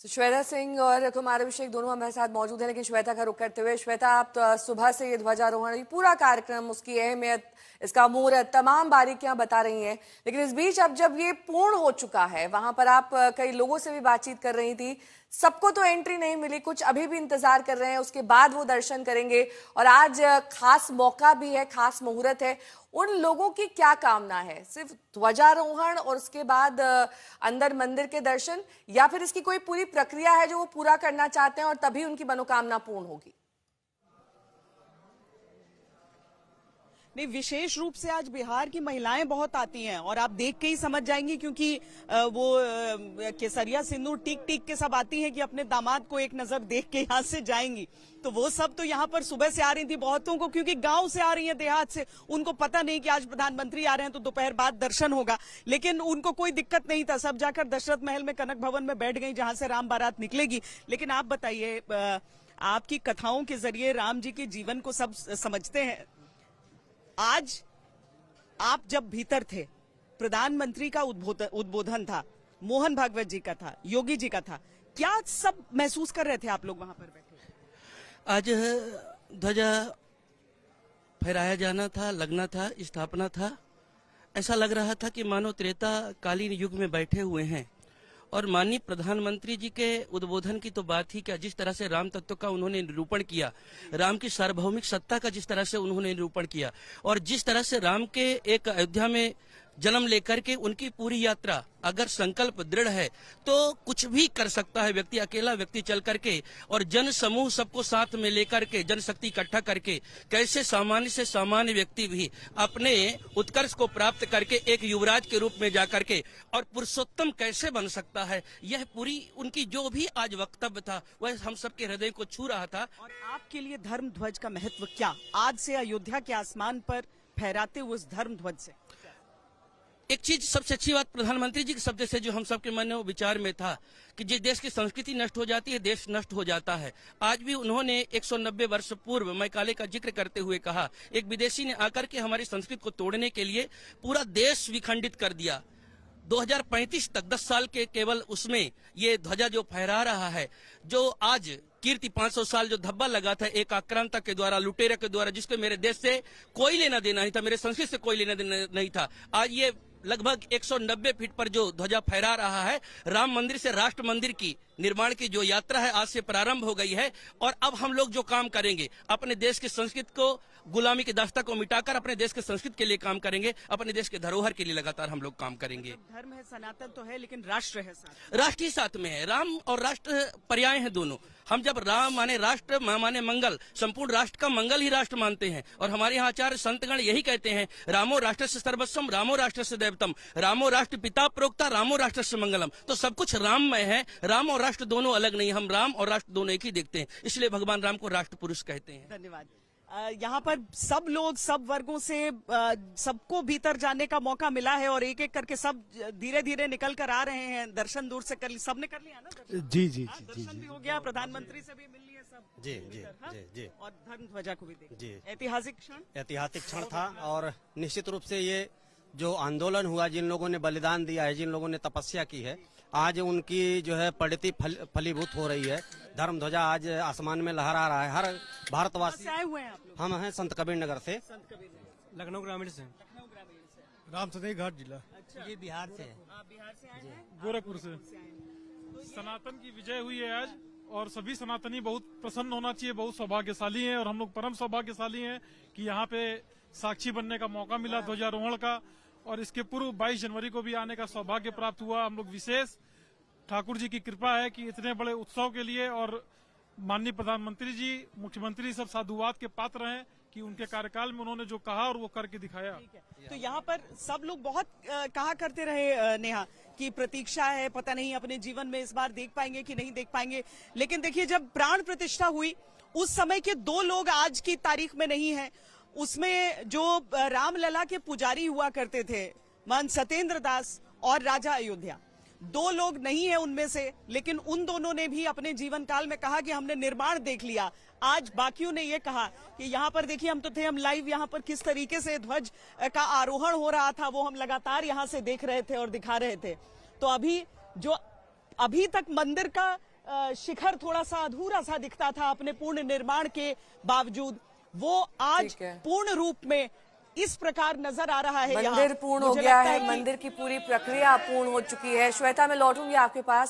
तो श्वेता सिंह और कुमार अभिषेक दोनों हमारे साथ मौजूद हैं, लेकिन श्वेता का रुख करते हुए, श्वेता आप तो सुबह से ये ध्वजारोहण, ये पूरा कार्यक्रम, उसकी अहमियत, इसका मुहूर्त, तमाम बारीकियां बता रही हैं, लेकिन इस बीच अब जब ये पूर्ण हो चुका है, वहां पर आप कई लोगों से भी बातचीत कर रही थी, सबको तो एंट्री नहीं मिली, कुछ अभी भी इंतजार कर रहे हैं, उसके बाद वो दर्शन करेंगे और आज खास मौका भी है, खास मुहूर्त है। उन लोगों की क्या कामना है? सिर्फ ध्वजारोहण और उसके बाद अंदर मंदिर के दर्शन, या फिर इसकी कोई पूरी प्रक्रिया है जो वो पूरा करना चाहते हैं और तभी उनकी मनोकामना पूर्ण होगी? नहीं, विशेष रूप से आज बिहार की महिलाएं बहुत आती हैं और आप देख के ही समझ जाएंगी, क्योंकि वो केसरिया सिंदूर टिक टिक के सब आती हैं कि अपने दामाद को एक नजर देख के यहाँ से जाएंगी। तो वो सब तो यहाँ पर सुबह से आ रही थी, बहुतों को क्योंकि गांव से आ रही हैं, देहात से, उनको पता नहीं कि आज प्रधानमंत्री आ रहे हैं तो दोपहर बाद दर्शन होगा, लेकिन उनको कोई दिक्कत नहीं था, सब जाकर दशरथ महल में कनक भवन में बैठ गई जहां से राम बारात निकलेगी। लेकिन आप बताइए, आपकी कथाओं के जरिए राम जी के जीवन को सब समझते हैं। आज आप जब भीतर थे, प्रधानमंत्री का उद्बोधन था, मोहन भागवत जी का था, योगी जी का था, क्या सब महसूस कर रहे थे आप लोग वहां पर बैठे? आज ध्वजा फहराया जाना था, लगना था, स्थापना था। ऐसा लग रहा था कि मानो त्रेता कालीन युग में बैठे हुए हैं। और माननीय प्रधानमंत्री जी के उद्बोधन की तो बात ही क्या, जिस तरह से राम तत्व का उन्होंने निरूपण किया, राम की सार्वभौमिक सत्ता का जिस तरह से उन्होंने निरूपण किया, और जिस तरह से राम के एक अयोध्या में जन्म लेकर के उनकी पूरी यात्रा, अगर संकल्प दृढ़ है तो कुछ भी कर सकता है व्यक्ति, अकेला व्यक्ति चल करके, और जन समूह सबको साथ में लेकर के, जनशक्ति इकट्ठा करके कैसे सामान्य से सामान्य व्यक्ति भी अपने उत्कर्ष को प्राप्त करके एक युवराज के रूप में जाकर के और पुरुषोत्तम कैसे बन सकता है, यह पूरी उनकी जो भी आज वक्तव्य था वह हम सबके हृदय को छू रहा था। और आपके लिए धर्म ध्वज का महत्व क्या, आज से अयोध्या के आसमान पर फहराते हुए उस धर्म ध्वज से? एक चीज सबसे अच्छी बात प्रधानमंत्री जी के शब्द से जो हम सबके मन में विचार में था कि जिस देश की संस्कृति नष्ट हो जाती है, देश नष्ट हो जाता है। आज भी उन्होंने 190 वर्ष पूर्व मैकाले का जिक्र करते हुए कहा, एक विदेशी ने आकर के हमारी संस्कृति को तोड़ने के लिए पूरा देश विखंडित कर दिया। 2035 तक 10 साल के केवल उसमें ये ध्वजा जो फहरा रहा है, जो आज कीर्ति 500 साल जो धब्बा लगा था एक आक्रांता के द्वारा, लुटेरा के द्वारा, जिसको मेरे देश से कोई लेना देना नहीं था, मेरे संस्कृति से कोई लेना देना नहीं था, आज ये लगभग 190 फीट पर जो ध्वजा फहरा रहा है, राम मंदिर से राष्ट्र मंदिर की निर्माण की जो यात्रा है आज से प्रारंभ हो गई है। और अब हम लोग जो काम करेंगे, अपने देश की संस्कृति को, गुलामी की दास्ता को मिटाकर अपने देश के संस्कृति के लिए काम करेंगे, अपने देश के धरोहर के लिए लगातार हम लोग काम करेंगे। धर्म है, सनातन तो है, लेकिन राष्ट्र है साथ, राष्ट्र ही साथ में है। राम और राष्ट्र पर्याय हैं दोनों। हम जब राम माने राष्ट्र, माने मंगल, संपूर्ण राष्ट्र का मंगल ही राष्ट्र मानते हैं। और हमारे यहाँ आचार्य संतगण यही कहते हैं, रामो राष्ट्र से सर्वस्वम, रामो राष्ट्र से दैवतम, रामो राष्ट्र पिता प्रोक्ता, रामो राष्ट्र से मंगलम। तो सब कुछ राममय है, राम और राष्ट्र दोनों अलग नहीं, हम राम और राष्ट्र दोनों एक ही देखते हैं, इसलिए भगवान राम को राष्ट्र पुरुष कहते हैं। धन्यवाद। यहाँ पर सब लोग, सब वर्गों से सबको भीतर जाने का मौका मिला है और एक एक करके सब धीरे धीरे निकल कर आ रहे हैं। दर्शन दूर से कर, सबने कर लिया ना दर्शन? जी जी जी, दर्शन भी हो गया, प्रधानमंत्री से भी मिल लिए सब। जी जी जी जी, और धर्म ध्वजा को भी देख जी। ऐतिहासिक क्षण, ऐतिहासिक क्षण था। और निश्चित रूप से ये जो आंदोलन हुआ, जिन लोगों ने बलिदान दिया है, जिन लोगों ने तपस्या की है, आज उनकी जो है परिणति फलीभूत हो रही है। धर्म ध्वजा आज आसमान में लहरा रहा है। हर भारतवासी आए हुए हैं आप लोग? हम हैं संत कबीर नगर से, लखनऊ ग्रामीण से, राम सतई घाट जिला। अच्छा, ये बिहार से है। बिहार से आए हैं, गोरखपुर से। सनातन की विजय हुई है आज, और सभी सनातनी बहुत प्रसन्न होना चाहिए, बहुत सौभाग्यशाली हैं, और हम लोग परम सौभाग्यशाली हैं कि यहाँ पे साक्षी बनने का मौका मिला ध्वजारोहण का। और इसके पूर्व 22 जनवरी को भी आने का सौभाग्य प्राप्त हुआ। हम लोग विशेष ठाकुर जी की कृपा है कि इतने बड़े उत्सव के लिए, और माननीय प्रधानमंत्री जी, मुख्यमंत्री सब साधुवाद के पात्र हैं कि उनके कार्यकाल में उन्होंने जो कहा और वो करके दिखाया। तो यहाँ पर सब लोग बहुत कहा करते रहे नेहा कि प्रतीक्षा है, पता नहीं अपने जीवन में इस बार देख पाएंगे कि नहीं देख पाएंगे। लेकिन देखिए, जब प्राण प्रतिष्ठा हुई उस समय के दो लोग आज की तारीख में नहीं है। उसमें जो रामलला के पुजारी हुआ करते थे, महंत सत्येंद्र दास और राजा अयोध्या, दो लोग नहीं है उनमें से, लेकिन उन दोनों ने भी अपने जीवन काल में कहा कि हमने निर्माण देख लिया। आज बाकियों ने ये कहा कि यहाँ पर देखिए, हम तो थे, हम लाइव यहाँ पर किस तरीके से ध्वज का आरोहण हो रहा था वो हम लगातार यहाँ से देख रहे थे और दिखा रहे थे। तो अभी जो अभी तक मंदिर का शिखर थोड़ा सा अधूरा सा दिखता था अपने पूर्ण निर्माण के बावजूद, वो आज ठीक है। पूर्ण रूप में इस प्रकार नजर आ रहा है। मंदिर पूर्ण हो मुझे गया लगता है, कि मंदिर की पूरी प्रक्रिया पूर्ण हो चुकी है। श्वेता, मैं लौटूंगी आपके पास।